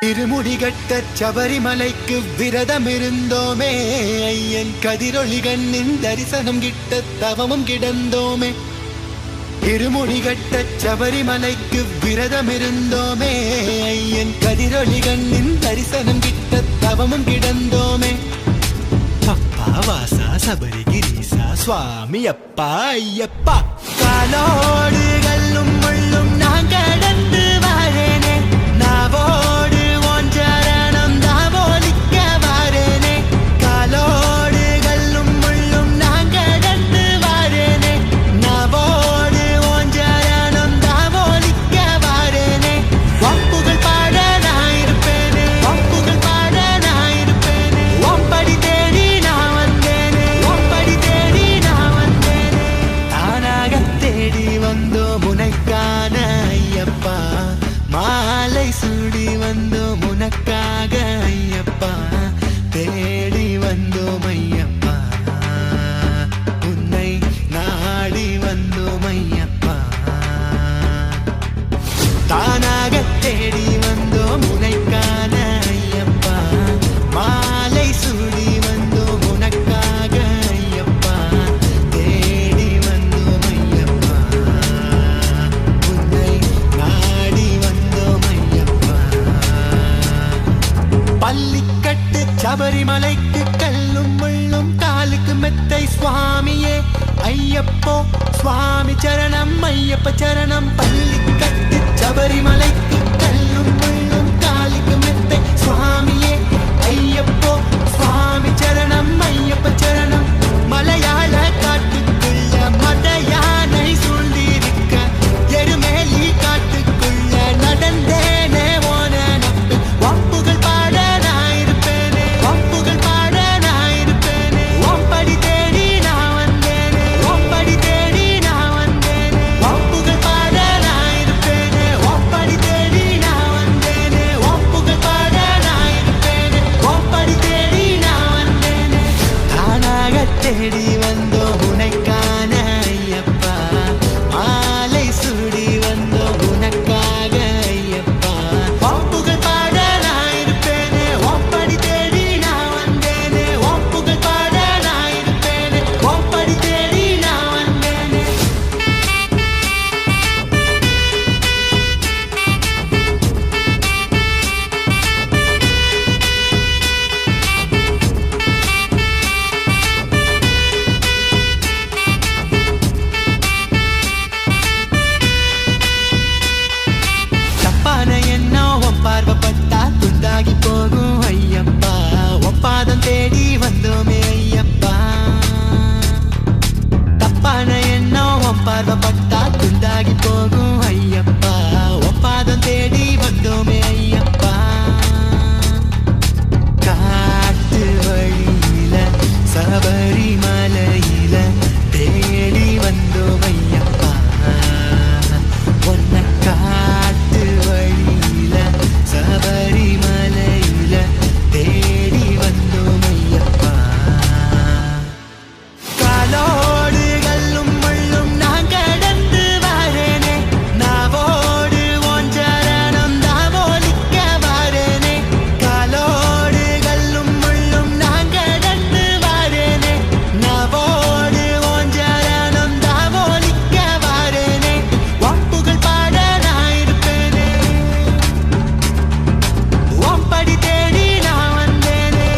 இருமுடிகட்ட சபரிமலைக்கு விரதம் இருந்தோமே, ஐயன் கதிரொளி கண்ணின் தரிசனம் கிட்ட தவமும் கிடந்தோமே. இருமுடிகட்ட சபரிமலைக்கு விரதம் இருந்தோமே, ஐயன் கதிரொளி கண்ணின் தரிசனம் கிட்ட தவமும் கிடந்தோமே. அப்பா வாசா சபரிகிரீசா சுவாமி அப்பா ஐயப்பா, காலோடு கல்லும் முள்ளும் நான் கடந்து வாரேனே, நாவோடு ஒன்றரணம் தாவோலிக்க வாரேனே. காலோடு கல்லும் முள்ளும் நான் கடந்து வாரேனே, நாவோடு ஒன்றரணம் தாவோலிக்க வாரேனே. வம்புகள் பாட நான் இருப்பேனே, வம்புகள் பாட நான் இருப்பேனே. ஒம்படி தேடி நான் வந்தேனே, ஒம்படி தேடி நான் வந்தேனே. தானாக தேடி வந்தோம் உனக்கான ஐயப்பா, மாலை சூடி வந்தோம் உனக்காக ஐயப்பா, தேடி வந்தோம் ஐயப்பா, உன்னை நாடி வந்தோம் ஐயப்பா. தானாக தேடி வந்தோம் உனக்கான ஐயப்பா, மாலை சூடி வந்தோம் உனக்காக ஐயப்பா, தேடி வந்தோம் ஐயப்பா, உன்னை நாடி வந்தோம் ஐயப்பா. பள்ளிக்கட்டு சபரிமலைக்கு கல்லும் முள்ளும் காலுக்கு மெத்தை சுவாமியே ஐயப்போ, சுவாமி சரணம் ஐயப்ப சரணம். பள்ளிக்கட்டு சபரிமலைக்கு கல்லும் முள்ளும் காலுக்கு மெத்தை சுவாமியே ஐயப்போ, சுவாமி சரணம் ஐயப்ப சரணம். மலையாள காட்டுக்குள்ள மத யானை சூழ்ந்திருக்க, எருமேலி காட்டுக்குள்ள நடந்தேனே ஓன நப்பு. வம்புகள் பாட நான் இருப்பேனே, வம்புகள் பாட நான் இருப்பேனே. ஒம்படி தேடி நான் வந்தேனே, ஒம்படி தேடி நான் வந்தேனே. வம்புகள் பாட நான் இருப்பேனே, ஒம்படி தேடி நான் வந்தேனே. வம்புகள் பாட நான் இருப்பேனே, ஒம்படி தேடி நான் வந்தேனே. தானாக தேடி வந்தோம் உனக்கான ஐயப்பா, மாலை சூடி வந்தோம் உனக்காக ஐயப்பா. வம்புகள் பாட நான் இருப்பேனே, ஒம்படி தேடி நான் வந்தேனே. வம்புகள் பாட நான் இருப்பேனே, ஒம்படி தேடி நான் வந்தேனே. தப்பான எண்ணம் உன் பார்வைப்பட்டா துண்டாகி போகும் ஐயப்பா, ஒப்பாதம் தேடி வந்தோமே ஐயப்பா. தப்பான எண்ணம் உன் பார்வைப்பட்டா துண்டாகி போகும் ஐயப்பா, ஒப்பாதம் தேடி வந்தோமே ஐயப்பா. காட்டு வழியில சபரிமலையில தேடி வந்தோம் ஐயப்பா, உன்னை காட்டு வழியில சபரிமலையில தேடி வந்தோம் ஐயப்பா. காலோடு கல்லும் முள்ளும் நான் கடந்து வாரேனே, நாவோடு ஒன்றரணம் தாவோலிக்க வாரேனே. காலோடு கல்லும் முள்ளும் நான் கடந்து வாரேனே, நாவோடு ஒன்றரணம் தாவோலிக்க வாரேனே. வம்புகள் பாட நான் இருப்பேனே, ஒம்படி தேடி நான் வந்தேனே.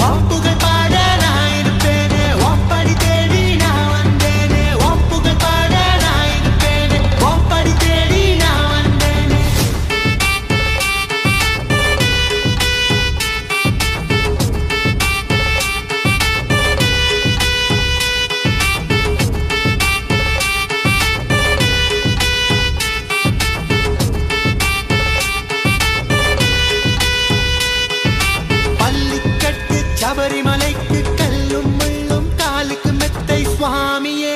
வம்புகள் பாட நான் இருப்பேனே, ஒம்படி தேடி நான் வந்தேனே. வம்புகள் பாட நான் இருப்பேனே, ஒம்படி தேடி நான் வந்தேனே. பள்ளிக்கட்டு சபரிமலைக்கு கல்லும் முள்ளும் காலுக்கு மெத்தை சுவாமியே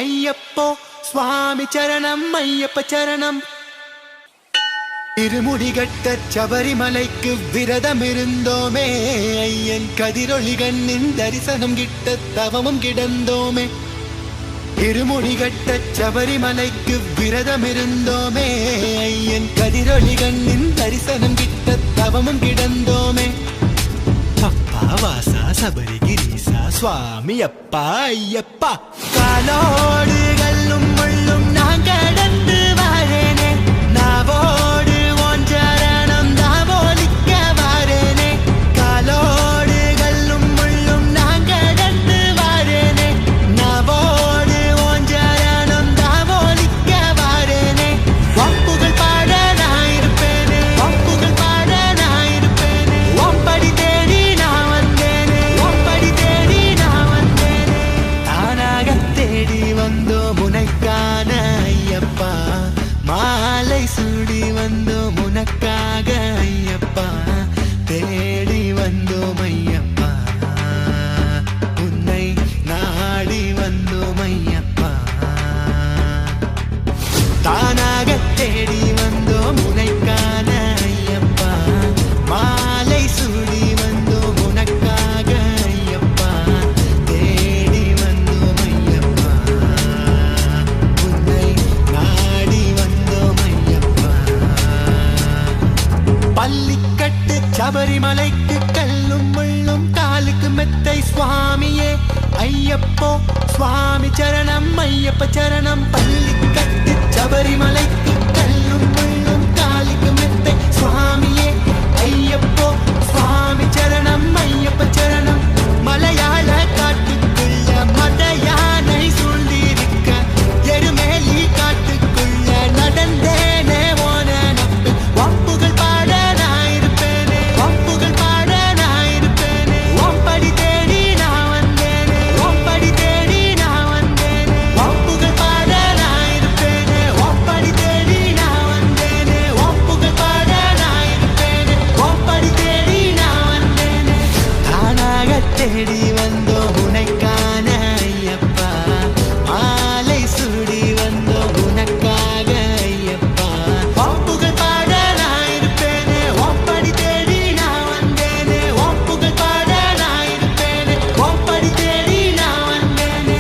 ஐயப்போ, சுவாமி சரணம் ஐயப்ப சரணம். இருமுடிகட்ட சபரிமலைக்கு விரதம் இருந்தோமே, ஐயன் கதிரொளி கண்ணின் தரிசனம் கிட்ட தவமும் கிடந்தோமே. இருமுடிகட்ட சபரிமலைக்கு விரதம் இருந்தோமே, ஐயன் கதிரொளி ஒளி கண்ணின் தரிசனம் கிட்ட தவமும் கிடந்தோமே. அப்பா வாசா சபரிகிரீசா சுவாமி அப்பா ஐயப்பா. காலோடு கல்லும் முள்ளும் நான் கடந்து வாரேனே, நாவோடு ஓஞ்சரணம் தாவோலிக்க வாரேனே. காலோடு கல்லும் முள்ளும் நான் கடந்து வாரேனே, நாவோடு ஓஞ்சரணம் தாவோலிக்க வாரேனே. ஒப்புகள் பாட நான் இருப்பேனே, ஒப்புகள் பாட நான் இருப்பேனே. ஒம்படி தேடி நான் வந்தேனே, ஒம்படி தேடி நான் வந்தேனே. தானாக தேடி வந்தோம் உனக்கான ஐயப்பா, மாலை சூடி வந்தோம் உனக்காக ஐயப்பா. தேடி வந்தோம் ஐயப்பா, உன்னை நாடி வந்தோம் ஐயப்பா. தானாக தேடி வந்தோம் உனக்கான ஐயப்பா, மாலை சூடி வந்தோம் உனக்காக ஐயப்பா. தேடி வந்தோம் ஐயப்பா, உன்னை நாடி வந்தோம் ஐயப்பா. பள்ளிக்கட்டு சபரிமலைக்கு கல்லும் முள்ளும் காலுக்கு மெத்தை சுவாமியே ஐயப்போ. சுவாமி சரணம் ஐயப்ப சரணம். பள்ளிக்கட்டு சபரிமலைக்கு கல்லும் முள்ளும் காலுக்கு மெத்தை சுவாமியே ஐயப்போ. சுவாமி சரணம் ஐயப்ப சரணம். மலையாள காட்டுக்குள்ள மத யானை சூழ்ந்திருக்க, எருமேலி காட்டுக்குள்ள நடந்தேனே ஓன நப்பு. ஒப்புகள் பாட நான் இருப்பேனே, ஒப்புகள் பாட நான் இருப்பேனே. ஒம்படி தேடி நான் வந்தேனே, ஒம்படி தேடி நான் வந்தேனே. ஒப்புகள் பாட நான் இருப்பேனே, ஒம்படி தேடி நான் வந்தேனே. ஒப்புகள் பாட நான் இருப்பேனே, ஒம்படி தேடி நான் வந்தேனே. தானாக தேடி வந்தோம் உனக்கான ஐயப்பா, மாலை சூடி வந்தோம் உனக்காக ஐயப்பா. ஒப்புகள் பாட நான் இருப்பேனே, ஒம்படி தேடி நான் வந்தேனே. ஒப்புகள் பாட நான் இருப்பேனே, ஒம்படி தேடி நான் வந்தேனே.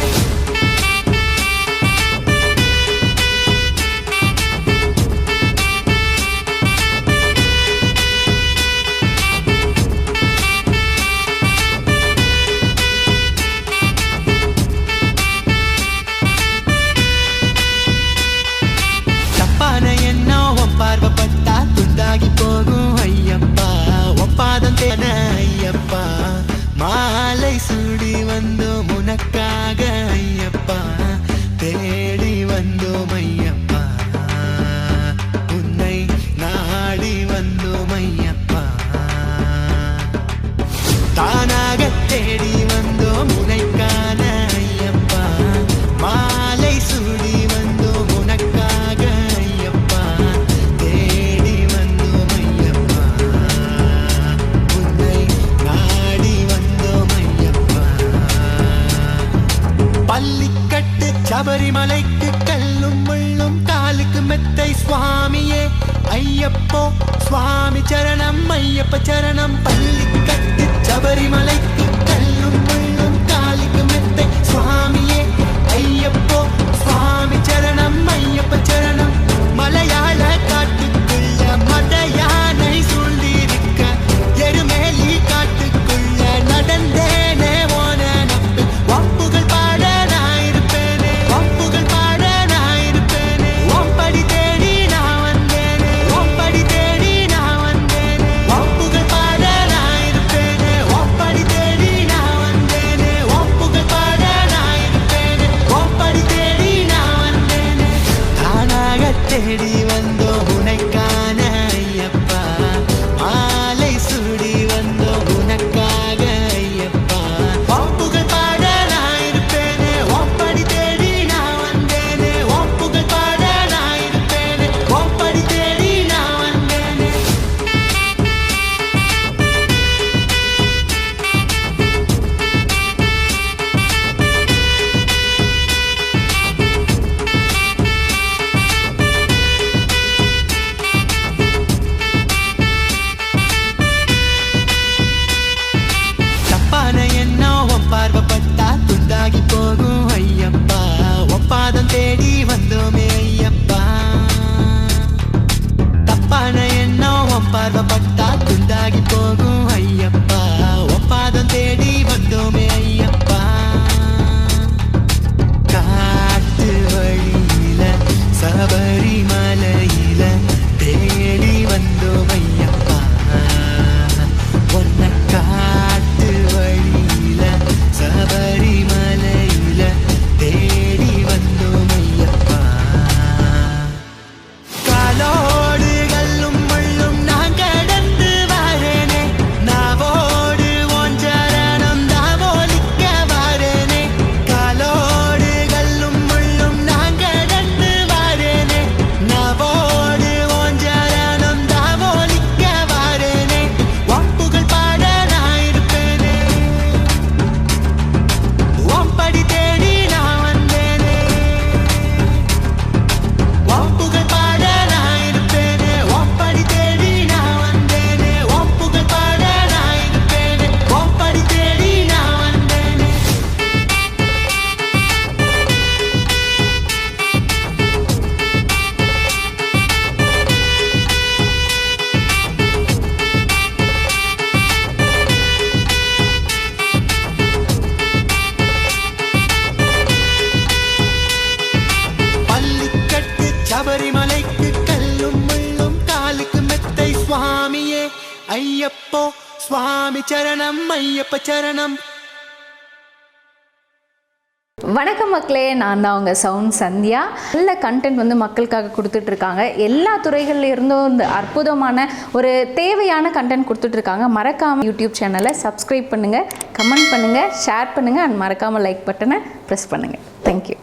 தப்பான எண்ணம் உன் பார்வைப்பட்டா துண்டாகி போகும் ஐயப்பா. ஒப்பாதம் தேன ஐயப்பா, மாலை சூடி வந்தோம் உனக்காக ஐயப்பா. தேடி வந்தோம் ஐயப்பா, உன்னை நாடி வந்தோம் ஐயப்பா. தானாக தேடி வந்தோம் உனக்கான ஐயப்பா, மாலை சூடி வந்தோம் உனக்காக ஐயப்பா. தேடி வந்தோம் ஐயப்பா, உன்னை நாடி வந்தோம் ஐயப்பா. பள்ளிக்கட்டு சபரிமலைக்கு கல்லும் முள்ளும் காலுக்கு மெத்தை சுவாமியே ஐயப்போ. சுவாமி சரணம் ஐயப்ப சரணம். பள்ளிக்கட்டு சபரிமலைக்கு கல்லும் முள்ளும் காலுக்கு மெத்தை சுவாமியே ஐயப்போ. சுவாமி சரணம் ஐயப்ப சரணம். மலையாள காட்டுக்குள்ள மத யானை சூழ்ந்திருக்க, எருமேலி காட்டுக்குள்ள நடந்தேனே ஓன நப்பு. ஒப்புகள் பாட நான் இருப்பேனே, ஒப்புகள் பாட நான் இருப்பேனே. ஒம்படி தேடி நான் வந்தேனே, ஒம்படி தேடி நான் வந்தேனே. ஒப்புகள் பாட நான் இருப்பேனே, ஒம்படி தேடி நான் வந்தேனே. ஒப்புகள் பாட நான் இருப்பேனே, ஒம்படி தேடி நான் வந்தேனே. தானாக பார்வப்பட்டா துண்டாகி போகும் ஐயப்பா ஒப்பாதம் தேடி வந்தோமே ஐயப்பா காட்டு வழியில சபரிமலையில தேடி வந்தோம் ஐயப்பா ஒன்ன காட்டு வழியில சபரிமலையில தேடி வந்தோம் ஐயப்பா காலோடு கல்லும் முள்ளும் நான் கடந்து வரேனே நாவோடு ஒன்றரணம் தாவோலிக்க வரேனே காலோடு கல்லும் முள்ளும் நான் கடந்து வரேனே நாவோடு ஒன்றரணம் தாவோலிக்க வரேனே ஒப்புகள் பாட நான் இருப்பேனே ஒப்படி தேடி நான் வந்தேனே ஒப்புகள் பாட நான் இருப்பேனே ஒப்படி தேடி நான் வந்தேனே ஒப்புகள் பாட நான் இருப்பேனே ஒப்படி தேடி நான் வந்தேனே பள்ளிக்கட்டு சபரிமலைக்கு கல்லும் முள்ளும் காலுக்கு மெத்தை சுவாமியே ஐயப்போ சுவாமி சரணம் ஐயப்ப சரணம். வணக்கம் மக்களே, நான் தான் உங்கள் சவுண்ட் சந்தியா. நல்ல கண்டென்ட் வந்து மக்களுக்காக கொடுத்துட்ருக்காங்க. எல்லா துறைகள்ல இருந்தும் இந்த அற்புதமான ஒரு தேவையான கண்டென்ட் கொடுத்துட்ருக்காங்க. மறக்காமல் யூடியூப் சேனலை சப்ஸ்கிரைப் பண்ணுங்கள், கமெண்ட் பண்ணுங்கள், ஷேர் பண்ணுங்கள் அண்ட் மறக்காமல் லைக் பட்டனை ப்ரெஸ் பண்ணுங்கள். தேங்க்யூ.